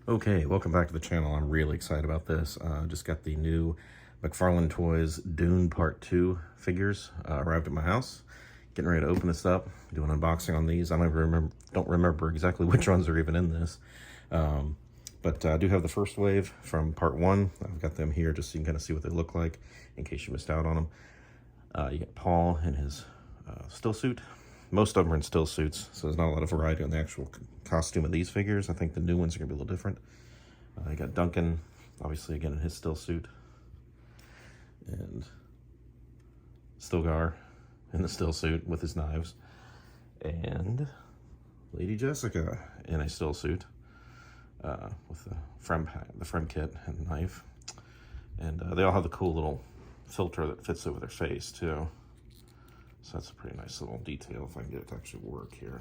Okay, welcome back to the channel. I'm really excited about this. Just got the new McFarlane Toys Dune Part 2 figures arrived at my house. Getting ready to open this up, do an unboxing on these. I don't remember exactly which ones are even in this. But I do have the first wave from Part 1. I've got them here just so you can kind of see what they look like in case you missed out on them. You get Paul in his still suit. Most of them are in still suits, so there's not a lot of variety on the actual costume of these figures. I think the new ones are going to be a little different. You got Duncan, obviously, again, in his still suit. And Stilgar in the still suit with his knives. And Lady Jessica in a still suit with the frem kit and knife. And they all have the cool little filter that fits over their face, too. So that's a pretty nice little detail if I can get it to actually work here.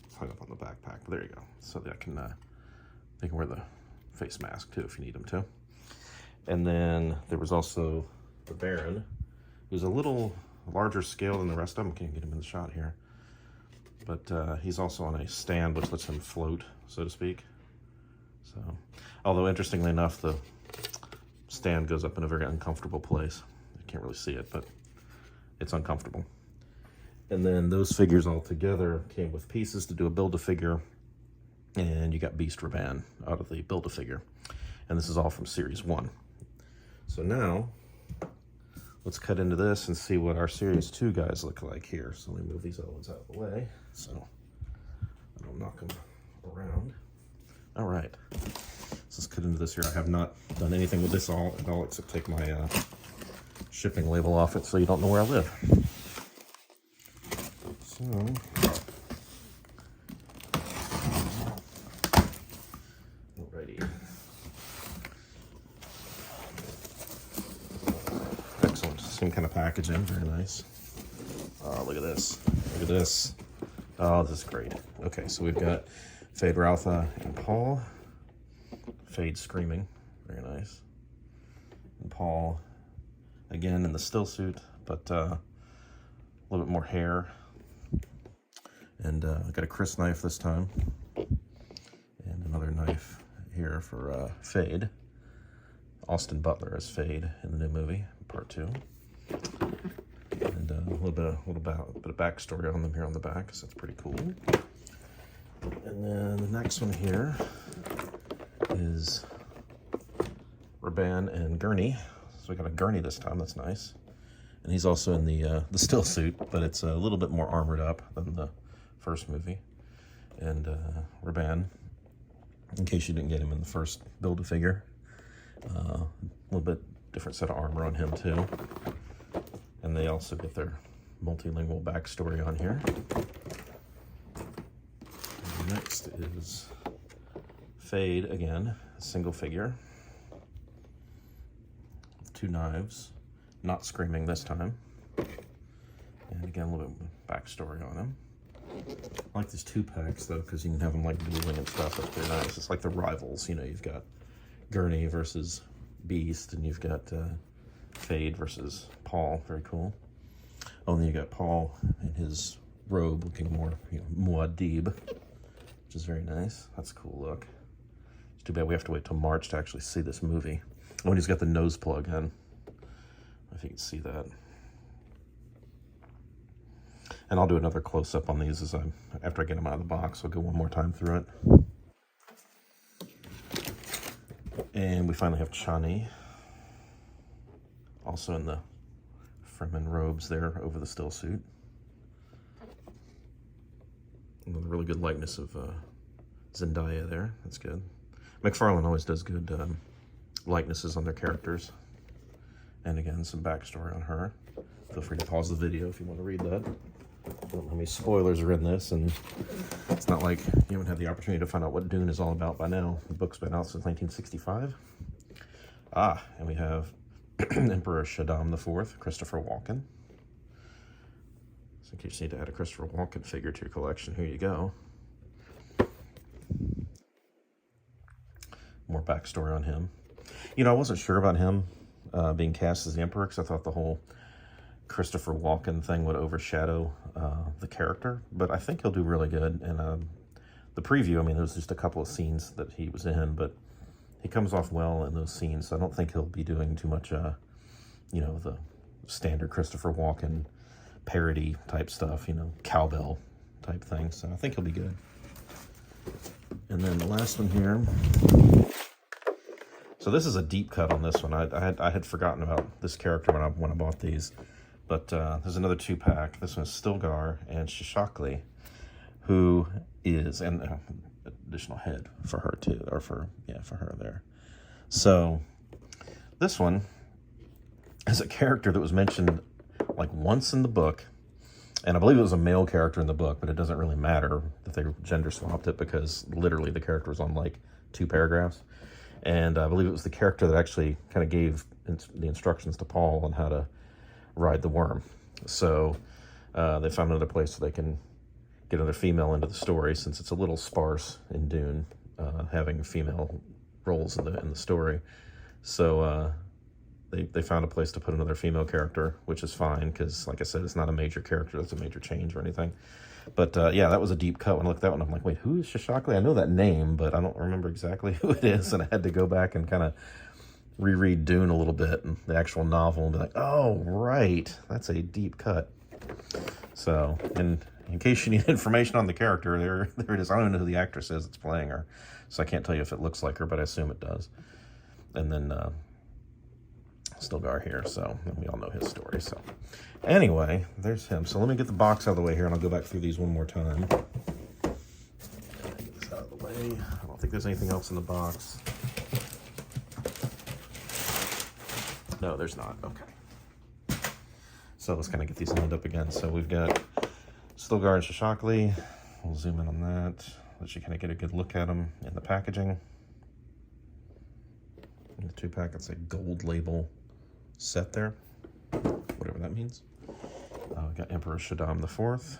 It's hung up on the backpack, but there you go. So they can wear the face mask too if you need them to. And then there was also the Baron, who's a little larger scale than the rest of them. Can't get him in the shot here. But he's also on a stand which lets him float, so to speak. So, although interestingly enough, the stand goes up in a very uncomfortable place. You can't really see it, but it's uncomfortable. And then those figures all together came with pieces to do a Build-A-Figure, and you got Beast Raban out of the Build-A-Figure. And this is all from Series 1. So now, let's cut into this and see what our Series 2 guys look like here. So let me move these other ones out of the way so I don't knock them around. All right, so let's cut into this here. I have not done anything with this at all except take my shipping label off it so you don't know where I live. So, alrighty. Excellent. Same kind of packaging, very nice. Oh, look at this. Look at this. Oh, this is great. Okay, so we've got Fade, Routha, and Paul. Fade screaming, very nice. And Paul again in the still suit, but a little bit more hair. And I got a Chris knife this time. And another knife here for Fade. Austin Butler as Fade in the new movie, Part 2. And a little bit of backstory on them here on the back, because that's pretty cool. And then the next one here is Raban and Gurney. So we got a Gurney this time, that's nice. And he's also in the still suit, but it's a little bit more armored up than the first movie. And Raban, in case you didn't get him in the first Build-A-Figure, a little bit different set of armor on him too. And they also get their multilingual backstory on here. And next is Fade again, a single figure. Two knives, not screaming this time. And again, a little bit of backstory on him. I like these 2-packs though, because you can have them like dueling and stuff. That's pretty nice. It's like the rivals, you know, you've got Gurney versus Beast, and you've got Fade versus Paul. Very cool. Oh, and then you got Paul in his robe looking more, you know, Muad'Dib, which is very nice. That's a cool look. It's too bad we have to wait till March to actually see this movie. Oh, and he's got the nose plug in. If you can see that. And I'll do another close-up on these after I get them out of the box. I'll go one more time through it. And we finally have Chani. Also in the Fremen robes there over the still suit. And with a really good likeness of Zendaya there. That's good. McFarlane always does good likenesses on their characters. And again, some backstory on her. Feel free to pause the video if you want to read that. I don't know how many spoilers are in this, and it's not like you haven't had the opportunity to find out what Dune is all about by now. The book's been out since 1965. And we have Emperor Shaddam IV, Christopher Walken. So in case you need to add a Christopher Walken figure to your collection, here you go. More backstory on him. You know, I wasn't sure about him being cast as the Emperor, because I thought the whole Christopher Walken thing would overshadow the character, but I think he'll do really good. And the preview, I mean, there was just a couple of scenes that he was in, but he comes off well in those scenes, so I don't think he'll be doing too much, you know, the standard Christopher Walken parody type stuff, you know, cowbell type thing, so I think he'll be good. And then the last one here. So this is a deep cut on this one. I had forgotten about this character when I bought these, but there's another 2-pack. This one is Stilgar and Shishakli, who is, and additional head for her too, or for her there. So this one is a character that was mentioned like once in the book, and I believe it was a male character in the book, but it doesn't really matter that they gender swapped it because literally the character was on like 2 paragraphs. And I believe it was the character that actually kind of gave the instructions to Paul on how to ride the worm. So they found another place so they can get another female into the story, since it's a little sparse in Dune, having female roles in the story. So they found a place to put another female character, which is fine, because like I said, it's not a major character, that's a major change or anything. But yeah, that was a deep cut. When I looked at that one, I'm like, wait, who is Shishakli? I know that name, but I don't remember exactly who it is. And I had to go back and kind of reread Dune a little bit, and the actual novel, and be like, oh, right, that's a deep cut. So, and in case you need information on the character, there it is. I don't even know who the actress is that's playing her, so I can't tell you if it looks like her, but I assume it does. And then Stilgar here, so we all know his story. So anyway, there's him. So let me get the box out of the way here, and I'll go back through these one more time. Get this out of the way. I don't think there's anything else in the box. No, there's not. Okay. So let's kind of get these lined up again. So we've got Stilgar and Shishakli. We'll zoom in on that. Let you kind of get a good look at them in the packaging. In the 2-pack, it's a gold label set there, whatever that means. We got Emperor Shaddam IV,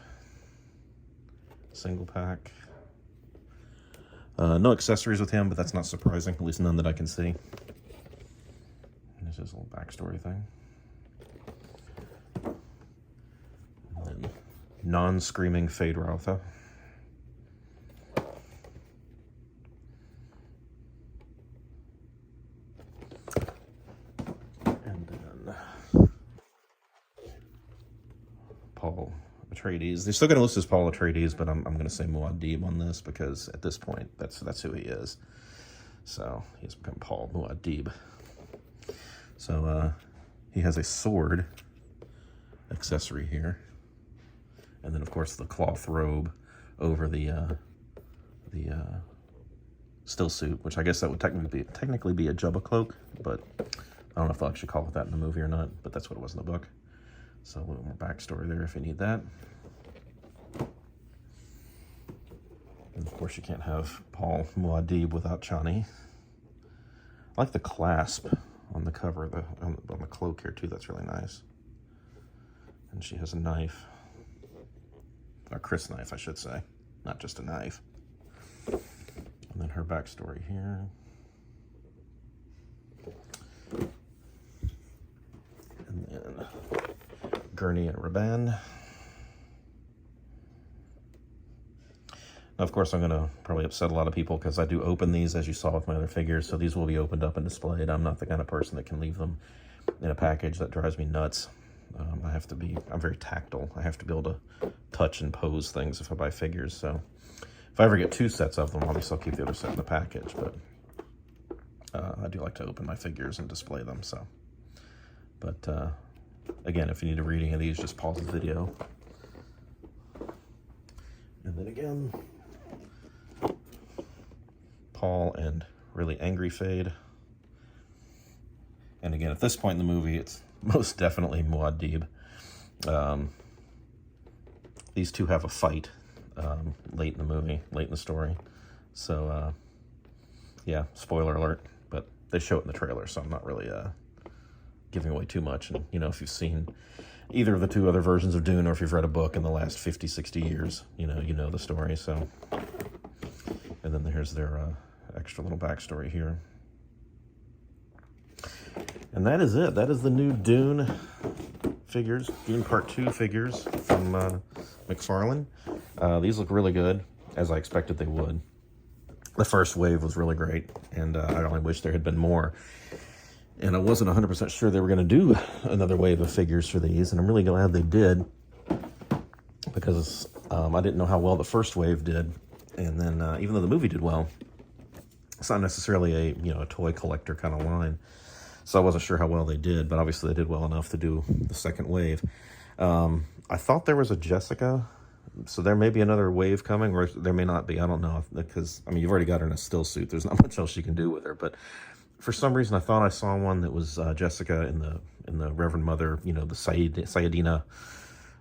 single pack. No accessories with him, but that's not surprising, at least none that I can see. And this is a little backstory thing. And then non-screaming Fade Rautha. Paul Atreides. They're still going to list as Paul Atreides, but I'm going to say Muad'Dib on this because at this point, that's who he is. So he's become Paul Muad'Dib. So he has a sword accessory here, and then of course the cloth robe over the still suit, which I guess that would technically be a Jubba cloak, but I don't know if they'll actually call it that in the movie or not. But that's what it was in the book. So a little more backstory there if you need that. And of course you can't have Paul Muad'Dib without Chani. I like the clasp on the cover, on the cloak here too, that's really nice. And she has a knife. A Chris knife, I should say. Not just a knife. And then her backstory here. And then Gurney and Raban. Now, of course, I'm going to probably upset a lot of people because I do open these, as you saw with my other figures, so these will be opened up and displayed. I'm not the kind of person that can leave them in a package. That drives me nuts. I'm very tactile. I have to be able to touch and pose things if I buy figures. So if I ever get 2 sets of them, obviously I'll keep the other set in the package, but I do like to open my figures and display them. So, but again, if you need a reading of these, just pause the video. And then again, Paul and Really Angry Fade. And again, at this point in the movie, it's most definitely Muad'Dib. These two have a fight late in the movie, late in the story. So, yeah, spoiler alert, but they show it in the trailer, so I'm not really giving away too much. And, you know, if you've seen either of the 2 other versions of Dune, or if you've read a book in the last 50, 60 years, you know the story, so. And then here's their extra little backstory here. And that is it. That is the new Dune figures, Dune Part 2 figures from McFarlane. These look really good. as I expected they would. The first wave was really great, and I only wish there had been more. And I wasn't 100% sure they were going to do another wave of figures for these, and I'm really glad they did, because I didn't know how well the first wave did. And then even though the movie did well, it's not necessarily a toy collector kind of line, so I wasn't sure how well they did, but obviously they did well enough to do the second wave. I thought there was a Jessica, so there may be another wave coming, or there may not be. I don't know, because I mean, you've already got her in a still suit. There's not much else you can do with her. But for some reason, I thought I saw one that was Jessica in the Reverend Mother, the Sayadina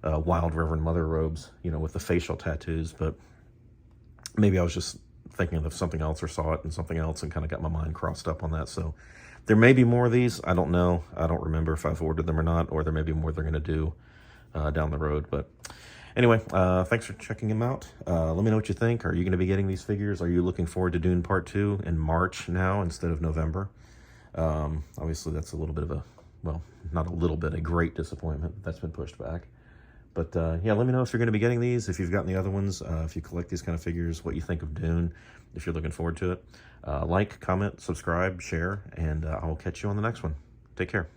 wild Reverend Mother robes, with the facial tattoos. But maybe I was just thinking of something else, or saw it in something else, and kind of got my mind crossed up on that. So there may be more of these. I don't know. I don't remember if I've ordered them or not, or there may be more they're going to do down the road. But anyway, thanks for checking them out. Let me know what you think. Are you going to be getting these figures? Are you looking forward to Dune Part 2 in March now instead of November? Obviously, that's a little bit of a, well, not a little bit, a great disappointment. That's been pushed back. But yeah, let me know if you're going to be getting these, if you've gotten the other ones, if you collect these kind of figures, what you think of Dune, if you're looking forward to it. Like, comment, subscribe, share, and I will catch you on the next one. Take care.